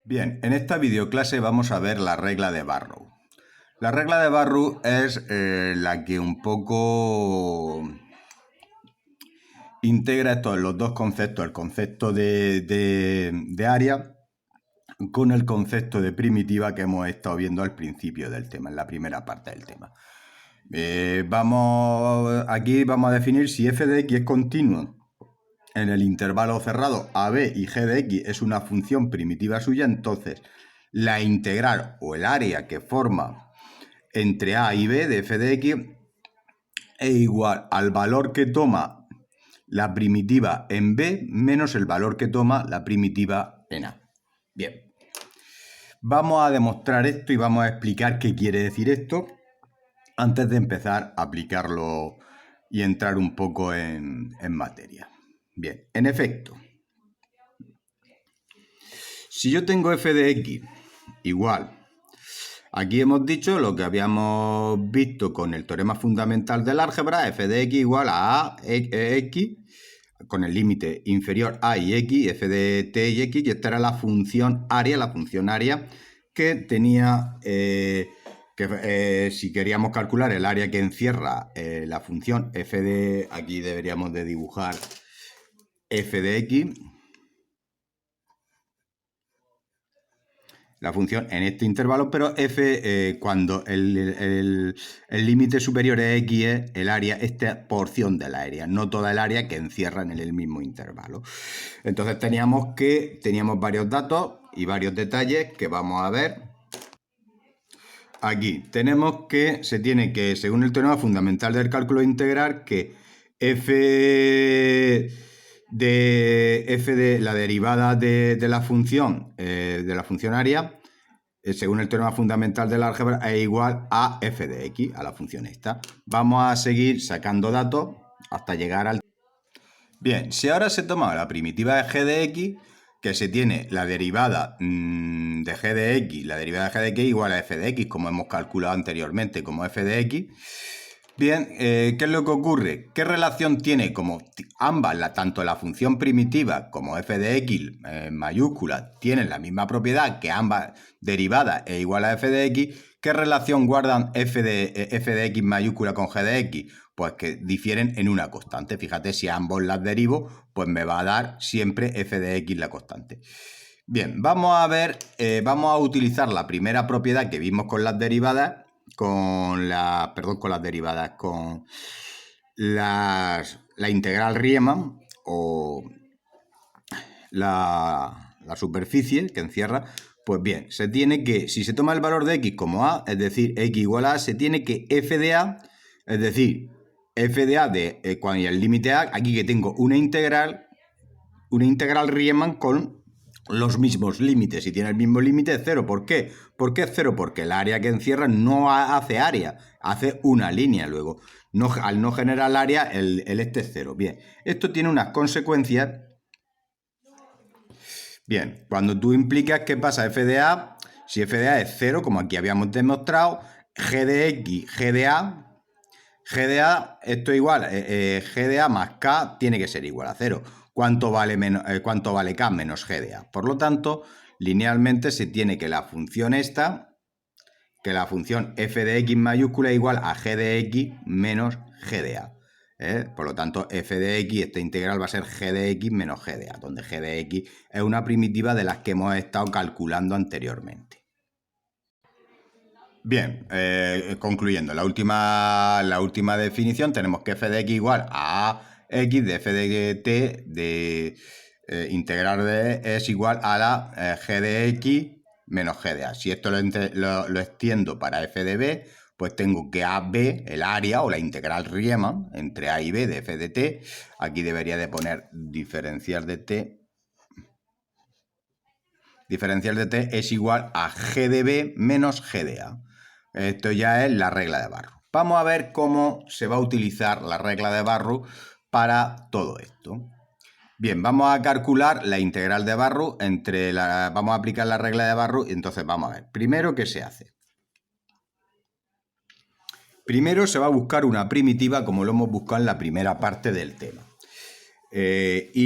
Bien, en esta videoclase vamos a ver la regla de Barrow. La regla de Barrow es la que un poco integra los dos conceptos, el concepto de área con el concepto de primitiva que hemos estado viendo al principio del tema, en la primera parte del tema. Aquí vamos a definir si f de x es continuo en el intervalo cerrado AB y g de x es una función primitiva suya, entonces la integral o el área que forma entre a y b de f de x es igual al valor que toma la primitiva en b menos el valor que toma la primitiva en a. Bien, vamos a demostrar esto y vamos a explicar qué quiere decir esto antes de empezar a aplicarlo y entrar un poco en materia. Bien, en efecto, si yo tengo f de x igual, aquí hemos dicho lo que habíamos visto con el teorema fundamental del álgebra, f de x igual a x, con el límite inferior a y x, f de t y x, y esta era la función área que tenía, si queríamos calcular el área que encierra la función f de, aquí deberíamos de dibujar f de x, la función en este intervalo, pero f cuando el límite superior es x es el área, esta porción del área, no toda el área que encierra en el mismo intervalo. Entonces teníamos varios datos y varios detalles que vamos a ver. Aquí tenemos que se tiene que, según el teorema fundamental del cálculo integral, que f de la derivada de la función área, según el teorema fundamental del álgebra, es igual a f de x, a la función esta. Vamos a seguir sacando datos hasta llegar al... Bien, si ahora se toma la primitiva de g de x, que se tiene la derivada de g de x, la derivada de g de x igual a f de x, como hemos calculado anteriormente como f de x. Bien, ¿qué es lo que ocurre? ¿Qué relación tiene como ambas, tanto la función primitiva como f de x mayúscula, tienen la misma propiedad que ambas derivadas es igual a f de x? ¿Qué relación guardan f de x mayúscula con g de x? Pues que difieren en una constante. Fíjate, si ambos las derivo, pues me va a dar siempre f de x la constante. Bien, vamos a ver, vamos a utilizar la primera propiedad que vimos con las derivadas, con la integral Riemann o la superficie que encierra. Pues bien, se tiene que, si se toma el valor de x como a, es decir, x igual a, se tiene que f de a, es decir, f de a de cuando hay el límite a, aquí que tengo una integral Riemann con los mismos límites. Si tiene el mismo límite es cero. ¿Por qué? ¿Por qué es cero? Porque el área que encierra no hace área, hace una línea luego. Al no generar área, el este es cero. Bien, esto tiene unas consecuencias. Bien, cuando tú implicas qué pasa f de a, si f de a es cero, como aquí habíamos demostrado, g de x, g de a, esto es igual, g de a más k tiene que ser igual a cero. ¿Cuánto vale k menos g de a? Por lo tanto, linealmente se tiene que la función esta, que la función f de x mayúscula es igual a g de x menos g de a. Por lo tanto, f de x, esta integral va a ser g de x menos g de a, donde g de x es una primitiva de las que hemos estado calculando anteriormente. Bien, concluyendo, la última definición, tenemos que f de x igual a x de f de t de integral de es igual a la g de x menos g de a. Si esto lo extiendo para f de b, pues tengo que a, b, el área o la integral Riemann entre a y b de f de t, aquí debería de poner diferencial de t es igual a g de b menos g de a. Esto ya es la regla de Barrow. Vamos a ver cómo se va a utilizar la regla de Barrow para todo esto. Bien, vamos a calcular la integral de Barrow vamos a aplicar la regla de Barrow y entonces vamos a ver. Primero, ¿qué se hace? Primero se va a buscar una primitiva como lo hemos buscado en la primera parte del tema. Y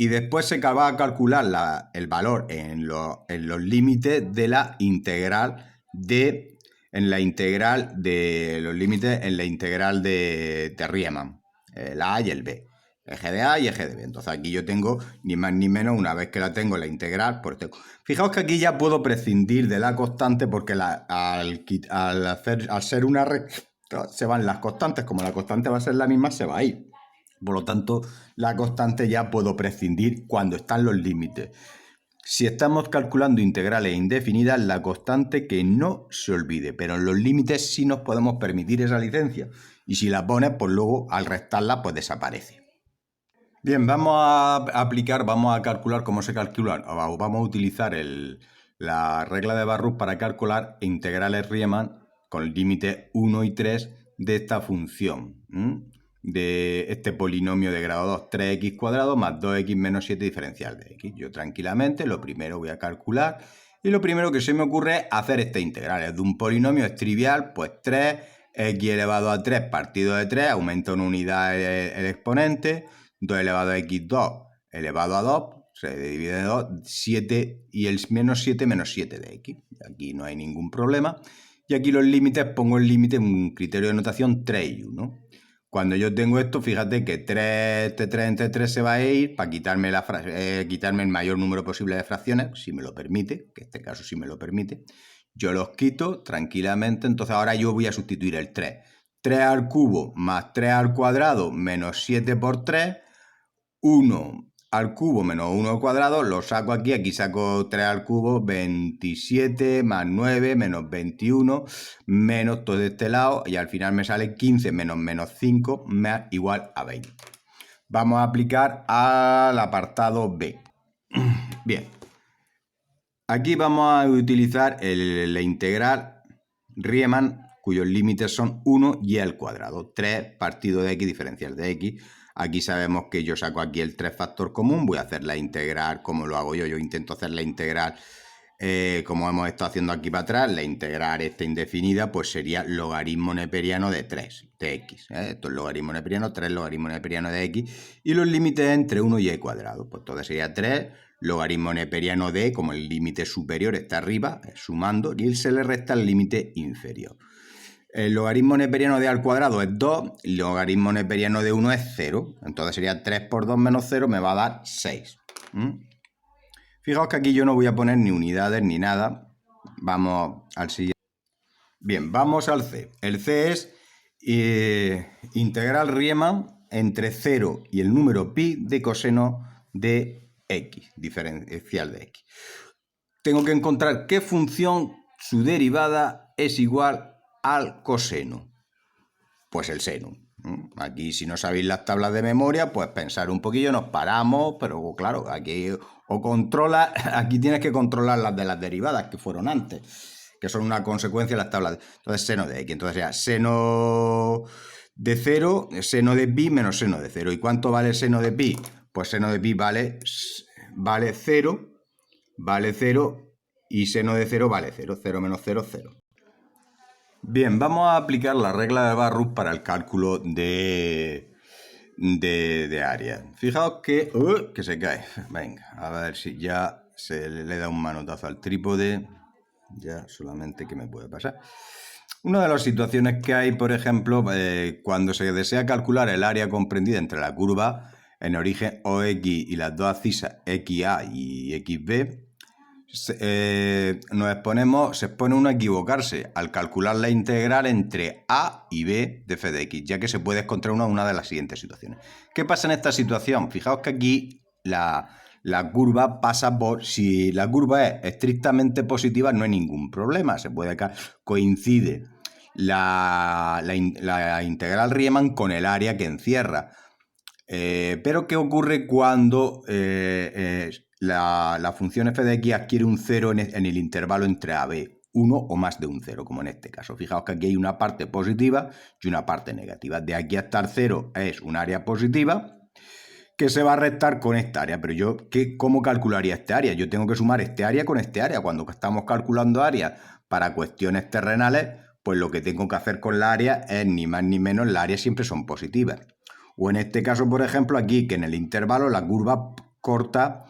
después se va a calcular el valor en los límites de la integral de los límites en la integral de Riemann, el A y el B, eje de A y eje de B. Entonces aquí yo tengo ni más ni menos, una vez que la tengo la integral, pues tengo. Fijaos que aquí ya puedo prescindir de la constante porque al ser una recta se van las constantes, como la constante va a ser la misma, se va a ir. Por lo tanto, la constante ya puedo prescindir cuando están los límites. Si estamos calculando integrales indefinidas, la constante que no se olvide, pero en los límites sí nos podemos permitir esa licencia. Y si la pones, pues luego al restarla, pues desaparece. Bien, vamos a calcular cómo se calcula, o vamos a utilizar la regla de Barrow para calcular integrales Riemann con límites 1 y 3 de esta función, de este polinomio de grado 2, 3x cuadrado más 2x menos 7 diferencial de x. Yo tranquilamente lo primero voy a calcular y lo primero que se me ocurre es hacer esta integral. Es de un polinomio, es trivial, pues 3x elevado a 3 partido de 3, aumenta una unidad el exponente, 2 elevado a x2 elevado a 2, se divide de 2, 7 y el menos 7 de x. Aquí no hay ningún problema. Y aquí los límites, pongo el límite en un criterio de notación 3 y 1. Cuando yo tengo esto, fíjate que 3 entre 3 se va a ir para quitarme, quitarme el mayor número posible de fracciones, si me lo permite, que en este caso sí me lo permite. Yo los quito tranquilamente, entonces ahora yo voy a sustituir el 3. 3 al cubo más 3 al cuadrado menos 7 por 3, 1 al cubo menos 1 al cuadrado, lo saco aquí saco 3 al cubo, 27 más 9 menos 21, menos todo de este lado, y al final me sale 15 menos 5 más igual a 20. Vamos a aplicar al apartado B. Bien, aquí vamos a utilizar la integral Riemann, cuyos límites son 1 y al cuadrado, 3 partido de x diferencial de x. Aquí sabemos que yo saco aquí el 3 factor común, voy a hacer la integral como lo hago yo intento hacer la integral como hemos estado haciendo aquí para atrás, la integral esta indefinida, pues sería logaritmo neperiano de 3, de x. Esto es logaritmo neperiano, 3 logaritmo neperiano de x, y los límites entre 1 y e cuadrado, pues todo sería 3 logaritmo neperiano de, como el límite superior está arriba, sumando, y se le resta el límite inferior. El logaritmo neperiano de a al cuadrado es 2, el logaritmo neperiano de 1 es 0. Entonces sería 3 por 2 menos 0, me va a dar 6. Fijaos que aquí yo no voy a poner ni unidades ni nada. Vamos al siguiente. Bien, vamos al C. El C es integral Riemann entre 0 y el número pi de coseno de x, diferencial de x. Tengo que encontrar qué función, su derivada, es igual al coseno. Pues el seno. Aquí, si no sabéis las tablas de memoria, pues pensar un poquillo, nos paramos, pero claro, aquí o controla, aquí tienes que controlar las de las derivadas que fueron antes, que son una consecuencia de las tablas. Entonces, seno de x, entonces sería seno de 0, seno de pi menos seno de 0. ¿Y cuánto vale seno de pi? Pues seno de pi vale 0, y seno de 0 vale 0, 0 menos 0, 0. Bien, vamos a aplicar la regla de Barrow para el cálculo de área. Fijaos que se cae. Venga, a ver si ya se le da un manotazo al trípode. Ya solamente que me puede pasar. Una de las situaciones que hay, por ejemplo, cuando se desea calcular el área comprendida entre la curva en origen OX y las dos abscisas XA y XB, se expone uno a equivocarse al calcular la integral entre A y B de f de x, ya que se puede encontrar una de las siguientes situaciones. ¿Qué pasa en esta situación? Fijaos que aquí la curva pasa por... Si la curva es estrictamente positiva, no hay ningún problema. Se puede coincide la integral Riemann con el área que encierra. Pero ¿qué ocurre cuando la función f de x adquiere un 0 en el intervalo entre a, b? 1 o más de un 0, como en este caso. Fijaos que aquí hay una parte positiva y una parte negativa. De aquí hasta el 0 es un área positiva que se va a restar con esta área. Pero yo, ¿cómo calcularía este área? Yo tengo que sumar este área con este área. Cuando estamos calculando áreas para cuestiones terrenales, pues lo que tengo que hacer con la área es ni más ni menos, las áreas siempre son positivas. O en este caso, por ejemplo, aquí que en el intervalo la curva corta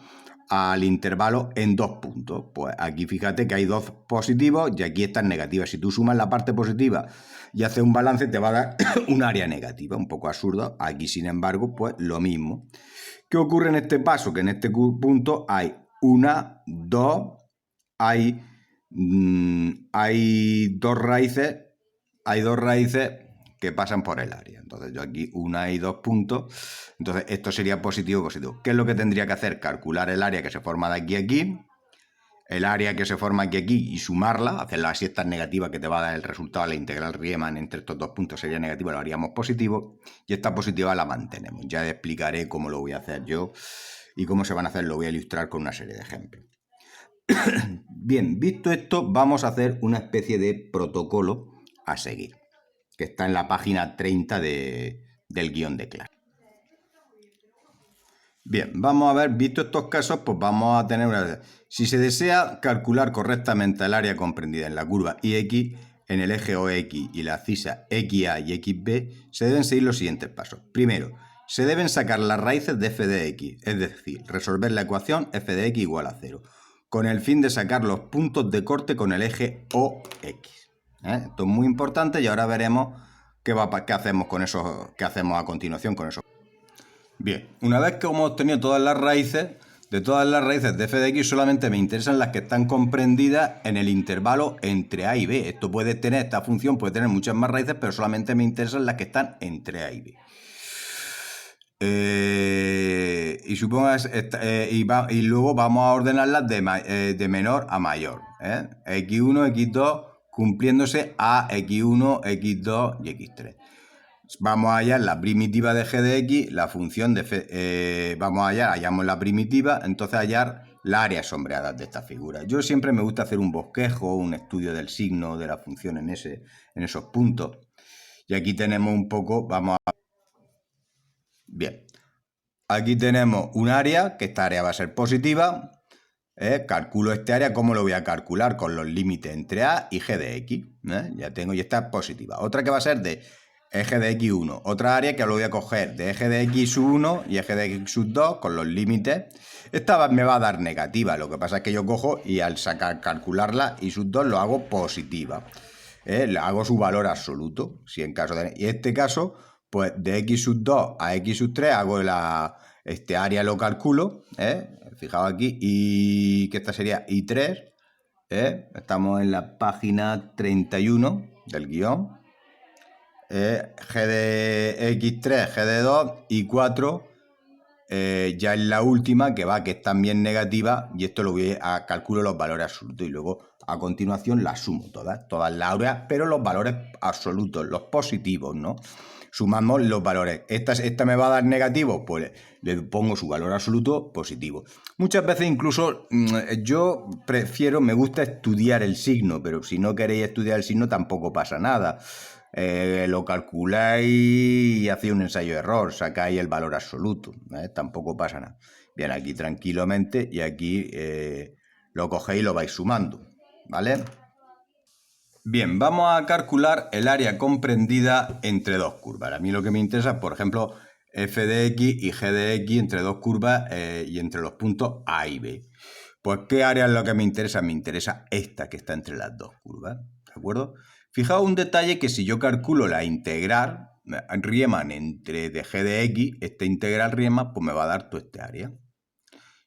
al intervalo en 2 puntos. Pues aquí fíjate que hay 2 positivos y aquí están negativas. Si tú sumas la parte positiva y haces un balance, te va a dar un área negativa, un poco absurdo. Aquí, sin embargo, pues lo mismo. ¿Qué ocurre en este paso? Que en este punto hay una, dos, hay dos raíces, que pasan por el área. Entonces yo aquí una y 2 puntos. Entonces esto sería positivo, positivo. ¿Qué es lo que tendría que hacer? Calcular el área que se forma de aquí a aquí, el área que se forma aquí a aquí y sumarla, hacerla si esta es negativa que te va a dar el resultado, la integral Riemann entre estos 2 puntos sería negativa, lo haríamos positivo y esta positiva la mantenemos. Ya explicaré cómo lo voy a hacer yo y cómo se van a hacer, lo voy a ilustrar con una serie de ejemplos. Bien, visto esto, vamos a hacer una especie de protocolo a seguir, que está en la página 30 del guión de clase. Bien, vamos a ver, visto estos casos, pues vamos a tener una... Si se desea calcular correctamente el área comprendida en la curva IX, en el eje OX y la abscisa XA y XB, se deben seguir los siguientes pasos. Primero, se deben sacar las raíces de f de x, es decir, resolver la ecuación f de x igual a 0, con el fin de sacar los puntos de corte con el eje OX. Esto es muy importante y ahora veremos qué hacemos con eso, qué hacemos a continuación con eso. Bien, una vez que hemos obtenido todas las raíces, de todas las raíces de f de x solamente me interesan las que están comprendidas en el intervalo entre a y b. Esta función puede tener muchas más raíces, pero solamente me interesan las que están entre a y b. Y luego vamos a ordenarlas de menor a mayor. X1, X2, cumpliéndose a X1, X2 y X3. Vamos a hallar la primitiva de g de x, la función de f, hallamos la primitiva, entonces hallar las áreas sombreadas de esta figura. Yo siempre me gusta hacer un bosquejo, un estudio del signo de la función en esos puntos. Y aquí tenemos un poco, Bien, aquí tenemos un área, que esta área va a ser positiva. Calculo este área, ¿cómo lo voy a calcular? Con los límites entre a y g de x. Ya tengo, y esta es positiva. Otra que va a ser de eje de x1. Otra área que lo voy a coger de eje de x1 y eje de x2 con los límites. Esta me va a dar negativa. Lo que pasa es que yo cojo y al calcularla y sub 2 lo hago positiva. Le hago su valor absoluto. Si en caso de, y en este caso, pues de x2 a x3 hago este área lo calculo. Fijaos aquí. Y que esta sería I3. Estamos en la página 31 del guión. G de X3, G de 2 y 4 ya es la última que es también negativa y esto lo voy a calculo los valores absolutos y luego a continuación las sumo todas las áreas, pero los valores absolutos, los positivos, ¿no? Sumamos los valores. Esta me va a dar negativo, pues le pongo su valor absoluto positivo. Muchas veces incluso yo me gusta estudiar el signo, pero si no queréis estudiar el signo tampoco pasa nada. Lo calculáis y hacéis un ensayo de error, sacáis el valor absoluto, tampoco pasa nada. Bien, aquí tranquilamente y aquí lo cogéis y lo vais sumando, ¿vale? Bien, vamos a calcular el área comprendida entre dos curvas. A mí lo que me interesa, por ejemplo, f de x y g de x entre dos curvas y entre los puntos A y B. Pues, ¿qué área es lo que me interesa? Me interesa esta que está entre las dos curvas, ¿de acuerdo? Fijaos un detalle que si yo calculo la integral Riemann entre de g de x, esta integral Riemann, pues me va a dar toda esta área.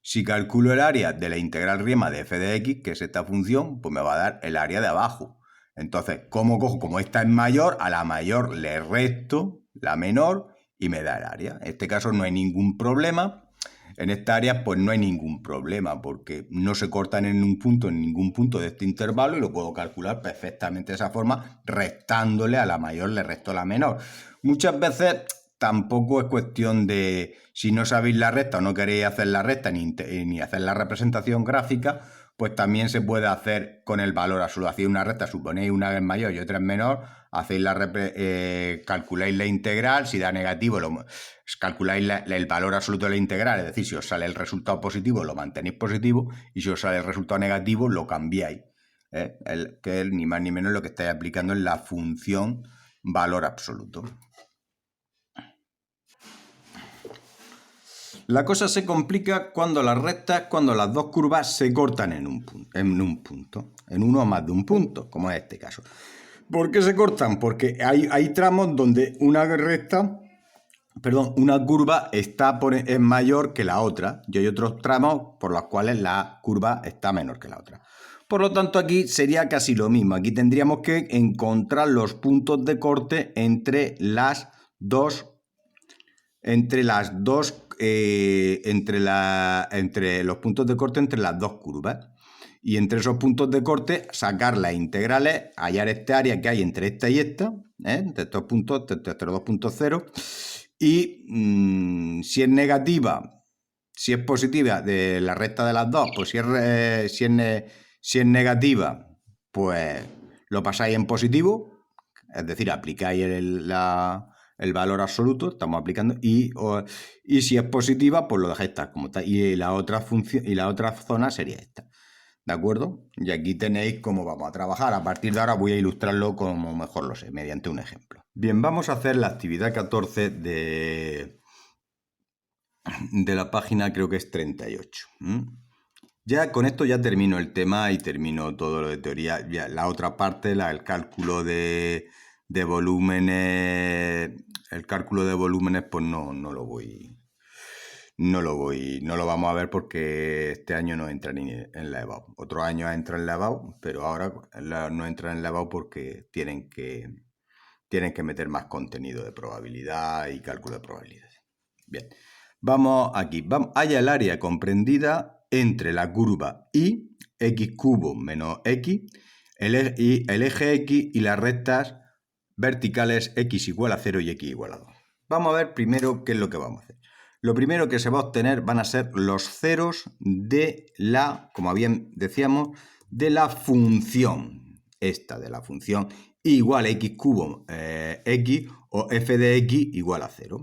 Si calculo el área de la integral Riemann de f de x, que es esta función, pues me va a dar el área de abajo. Entonces, ¿cómo cojo? Como esta es mayor, a la mayor le resto la menor y me da el área. En este caso no hay ningún problema. En esta área pues no hay ningún problema porque no se cortan en ningún punto de este intervalo y lo puedo calcular perfectamente de esa forma, restándole a la mayor le resto la menor. Muchas veces tampoco es cuestión de si no sabéis la recta o no queréis hacer la recta ni hacer la representación gráfica, pues también se puede hacer con el valor absoluto. Hacéis una recta, suponéis una es mayor y otra es menor, calculáis la integral, si da negativo, calculáis el valor absoluto de la integral, es decir, si os sale el resultado positivo, lo mantenéis positivo, y si os sale el resultado negativo, lo cambiáis. Que es ni más ni menos lo que estáis aplicando en la función valor absoluto. La cosa se complica cuando las dos curvas se cortan en un punto, en uno o más de un punto, como es este caso. ¿Por qué se cortan? Porque hay tramos donde una curva es mayor que la otra y hay otros tramos por los cuales la curva está menor que la otra. Por lo tanto, aquí sería casi lo mismo. Aquí tendríamos que encontrar los puntos de corte entre los puntos de corte entre las dos curvas. Y entre esos puntos de corte sacar las integrales, hallar este área que hay entre esta y esta, entre estos puntos, entre los dos puntos cero. Y si es negativa, si es positiva de la recta de las dos, pues si es negativa, pues lo pasáis en positivo, es decir, aplicáis el valor absoluto, estamos aplicando, y si es positiva, pues lo dejáis tal como está. Y la otra zona sería esta. ¿De acuerdo? Y aquí tenéis cómo vamos a trabajar. A partir de ahora voy a ilustrarlo como mejor lo sé, mediante un ejemplo. Bien, vamos a hacer la actividad 14 de la página, creo que es 38. Ya con esto ya termino el tema y termino todo lo de teoría. Ya, la otra parte, el cálculo de volúmenes, pues no lo vamos a ver porque este año no entra ni en la EBAU. Otro año entra en la EBAU, pero ahora no entra en la EBAU porque tienen que meter más contenido de probabilidad y cálculo de probabilidades. Bien, vamos aquí. Haya el área comprendida entre la curva y x cubo menos x, el eje x y las rectas verticales x igual a 0 y x igual a 2. Vamos a ver primero qué es lo que vamos a hacer. Lo primero que se va a obtener van a ser los ceros de como bien decíamos, de la función. Esta de la función igual a x cubo x o f de x igual a 0.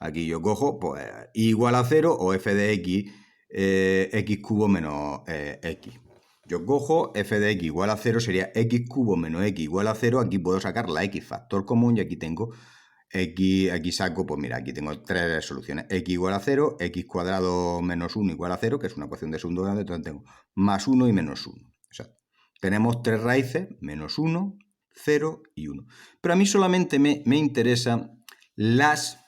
Aquí yo cojo pues igual a 0 o f de x x cubo menos x. Yo cojo f de x igual a 0, sería x cubo menos x igual a 0. Aquí puedo sacar la x factor común y aquí tengo aquí saco, pues mira, aquí tengo tres soluciones. X igual a 0, x cuadrado menos 1 igual a 0, que es una ecuación de segundo grado, entonces tengo más 1 y menos 1. O sea, tenemos tres raíces, menos 1, 0 y 1. Pero a mí solamente me interesan las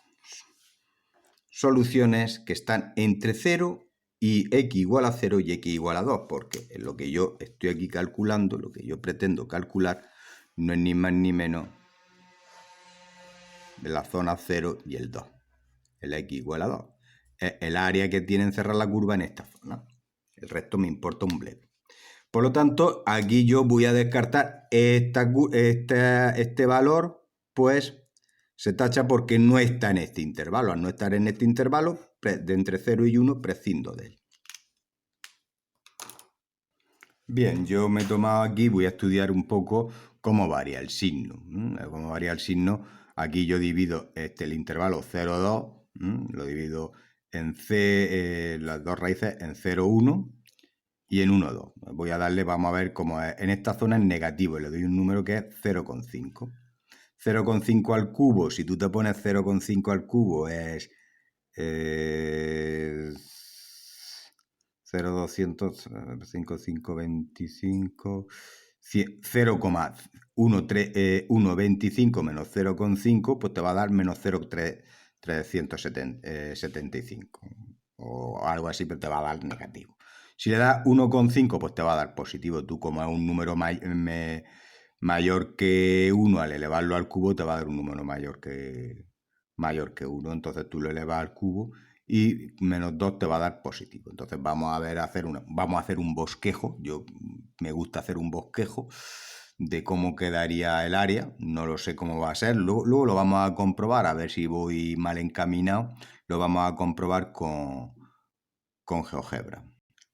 soluciones que están entre 0 y x igual a 0 y x igual a 2, porque en lo que yo estoy aquí calculando, lo que yo pretendo calcular, no es ni más ni menos de la zona 0 y el 2. El x igual a 2. Es el área que tiene encerrada la curva en esta zona. El resto me importa un bledo. Por lo tanto, aquí yo voy a descartar este valor, pues se tacha porque no está en este intervalo. Al no estar en este intervalo, de entre 0 y 1, prescindo de él. Bien, yo me he tomado aquí, voy a estudiar un poco cómo varía el signo. Cómo varía el signo. Aquí yo divido el intervalo 0, 2, lo divido en las dos raíces en 0, 1 y en 1, 2. Voy a darle, vamos a ver cómo es. En esta zona es negativo, le doy un número que es 0,5. 0,5 al cubo, si tú te pones 0,5 al cubo es 0,200, 5,525, 0,125 menos 0,5, pues te va a dar menos 0,375 o algo así, pero te va a dar negativo. Si le das 1,5, pues te va a dar positivo. Tú, como es un número mayor que 1, al elevarlo al cubo, te va a dar un número mayor que 1. Entonces tú lo elevas al cubo y menos 2 te va a dar positivo. Entonces vamos a hacer un bosquejo. Yo me gusta hacer un bosquejo de cómo quedaría el área. No lo sé cómo va a ser. Luego lo vamos a comprobar, a ver si voy mal encaminado. Lo vamos a comprobar con GeoGebra.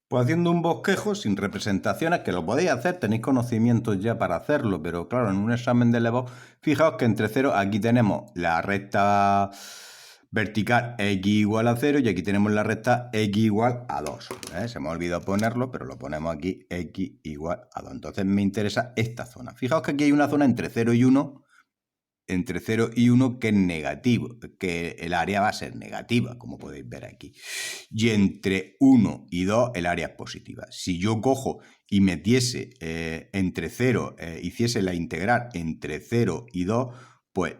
Pues haciendo un bosquejo sin representaciones, que lo podéis hacer, tenéis conocimientos ya para hacerlo, pero claro, en un examen de EBAU, fijaos que entre 0, aquí tenemos la recta vertical x igual a 0 y aquí tenemos la recta x igual a 2. Se me ha olvidado ponerlo, pero lo ponemos aquí, x igual a 2. Entonces me interesa esta zona. Fijaos que aquí hay una zona entre 0 y 1, entre 0 y 1 que es negativo, que el área va a ser negativa, como podéis ver aquí. Y entre 1 y 2 el área es positiva. Si yo cojo y metiese entre 0, hiciese la integral entre 0 y 2, pues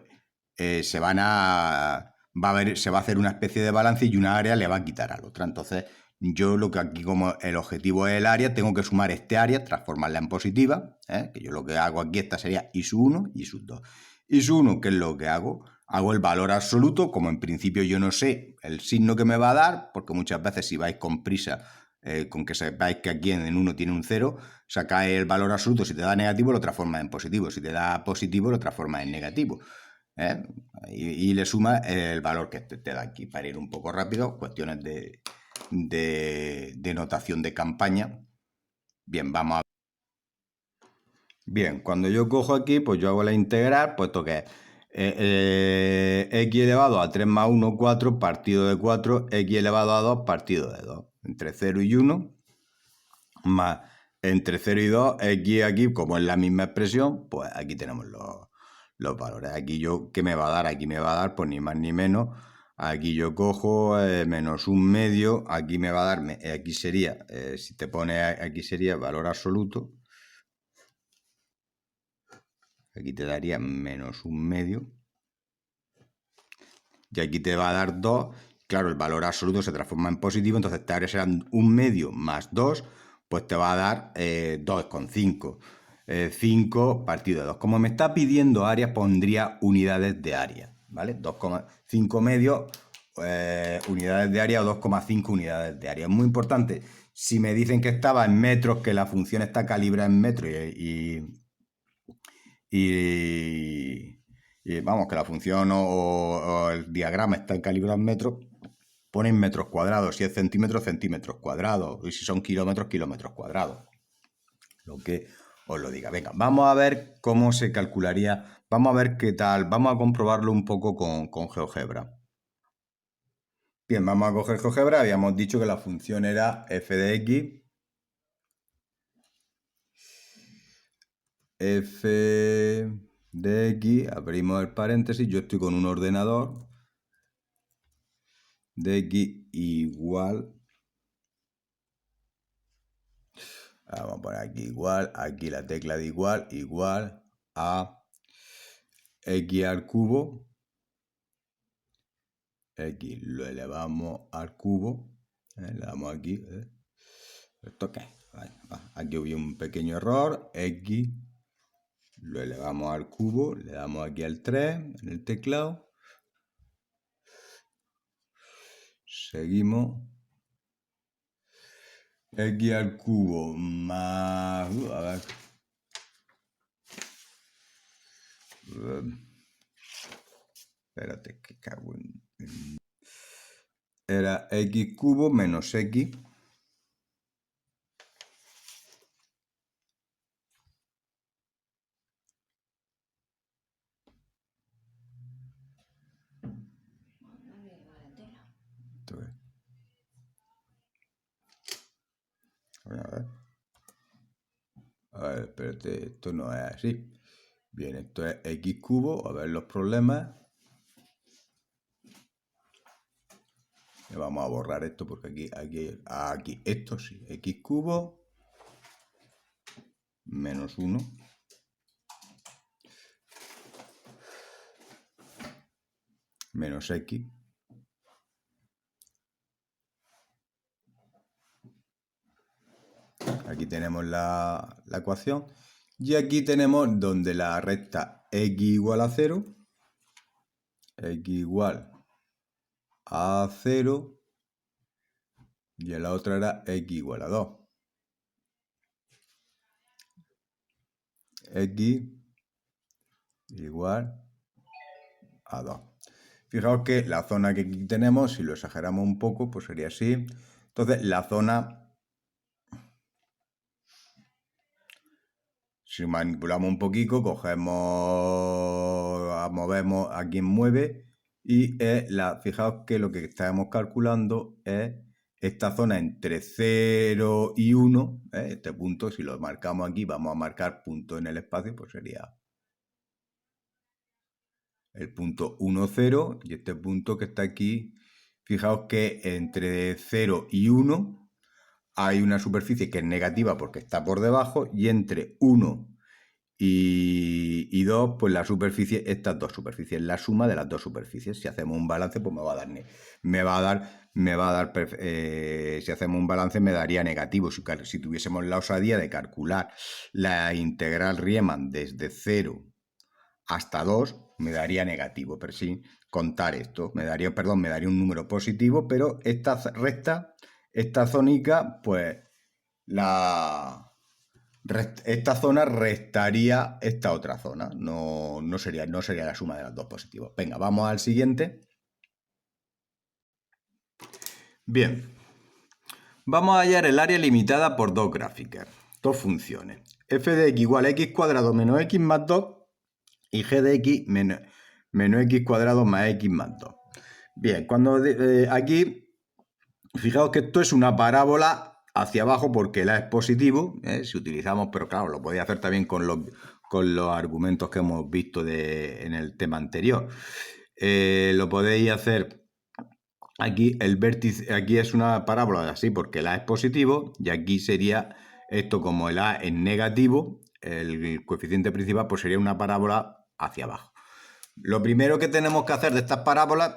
se va a hacer una especie de balance y una área le va a quitar a la otra. Entonces, yo lo que aquí, como el objetivo es el área, tengo que sumar este área, transformarla en positiva, que yo lo que hago aquí, esta sería I sub 1 y I sub 2. I sub 1, ¿qué es lo que hago? Hago el valor absoluto, como en principio yo no sé el signo que me va a dar, porque muchas veces si vais con prisa, con que sepáis que aquí en 1 tiene un 0, sacáis el valor absoluto, si te da negativo lo transformas en positivo, si te da positivo lo transformas en negativo. Y le suma el valor que te da aquí. Para ir un poco rápido, cuestiones de notación de campaña. Bien, vamos a... Bien, cuando yo cojo aquí, pues yo hago la integral, puesto que x elevado a 3 más 1, 4, partido de 4, x elevado a 2, partido de 2. Entre 0 y 1, más entre 0 y 2, x aquí, como es la misma expresión, pues aquí tenemos los valores. Aquí yo, ¿qué me va a dar? Aquí me va a dar, pues ni más ni menos. Aquí yo cojo menos un medio, aquí me va a dar, aquí sería, si te pone aquí sería valor absoluto. Aquí te daría menos un medio. Y aquí te va a dar 2. Claro, el valor absoluto se transforma en positivo, entonces te ahora serán un medio más 2, pues te va a dar 2,5. 5 partido de 2. Como me está pidiendo área, pondría unidades de área, ¿vale? 2,5 medios unidades de área o 2,5 unidades de área. Es muy importante. Si me dicen que estaba en metros, que la función está calibrada en metros y vamos, que la función o el diagrama está calibrado en metros, ponen metros cuadrados. Si es centímetros, centímetros cuadrados. Y si son kilómetros, kilómetros cuadrados. Lo que os lo diga. Venga, vamos a ver cómo se calcularía. Vamos a ver qué tal. Vamos a comprobarlo un poco con GeoGebra. Bien, vamos a coger GeoGebra. Habíamos dicho que la función era f de x. F de x, abrimos el paréntesis. Yo estoy con un ordenador de x igual, vamos a poner aquí igual, aquí la tecla de igual a x al cubo, x lo elevamos al cubo, le damos aquí, ¿esto qué? Aquí hubo un pequeño error, x lo elevamos al cubo, le damos aquí al 3 en el teclado, seguimos. X al cubo más... a ver. Espérate, que cago en... Era x cubo menos x. A ver, espérate, esto no es así. Bien, esto es x cubo, a ver los problemas. Y vamos a borrar esto porque aquí, esto sí, x cubo menos 1 menos x. Aquí tenemos la ecuación. Y aquí tenemos donde la recta x igual a 0, x igual a 0, y en la otra era x igual a 2. X igual a 2. Fijaos que la zona que aquí tenemos, si lo exageramos un poco, pues sería así. Entonces, la zona, si manipulamos un poquito, cogemos, movemos a quien mueve y fijaos que lo que estamos calculando es esta zona entre 0 y 1, este punto, si lo marcamos aquí, vamos a marcar punto en el espacio, pues sería el punto 1, 0, y este punto que está aquí, fijaos que entre 0 y 1 hay una superficie que es negativa porque está por debajo, y entre 1 y 2, pues la superficie, estas dos superficies, la suma de las dos superficies. Si hacemos un balance, pues si hacemos un balance me daría negativo. Si tuviésemos la osadía de calcular la integral Riemann desde 0 hasta 2, me daría negativo, pero sin contar esto, me daría un número positivo, pero esta recta, esta zónica, pues esta zona restaría esta otra zona, no sería la suma de las dos positivos. Venga, vamos al siguiente. Bien, vamos a hallar el área limitada por dos gráficas, dos funciones. F de x igual a x cuadrado menos x más 2 y g de x menos x cuadrado más x más 2. Bien, cuando aquí, fijaos que esto es una parábola hacia abajo porque el A es positivo, si utilizamos, pero claro, lo podéis hacer también con los argumentos que hemos visto en el tema anterior. Lo podéis hacer aquí, el vértice, aquí es una parábola así porque el A es positivo, y aquí sería esto, como el A es negativo, el coeficiente principal, pues sería una parábola hacia abajo. Lo primero que tenemos que hacer de estas parábolas,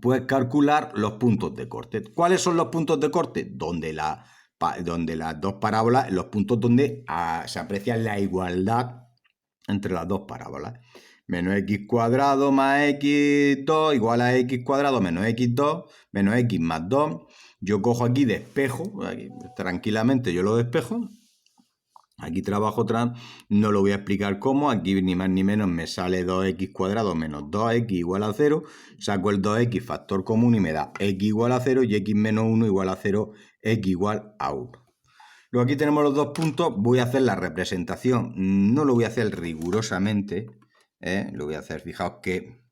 pues calcular los puntos de corte. ¿Cuáles son los puntos de corte? Donde las dos parábolas, los puntos donde se aprecia la igualdad entre las dos parábolas. Menos x cuadrado más x2 igual a x cuadrado menos x2 menos x más 2. Yo cojo aquí despejo, aquí, tranquilamente yo lo despejo. Aquí trabajo no lo voy a explicar cómo, aquí ni más ni menos me sale 2x cuadrado menos 2x igual a 0, saco el 2x factor común y me da x igual a 0 y x menos 1 igual a 0, x igual a 1. Luego aquí tenemos los dos puntos, voy a hacer la representación, no lo voy a hacer rigurosamente, lo voy a hacer, fijaos que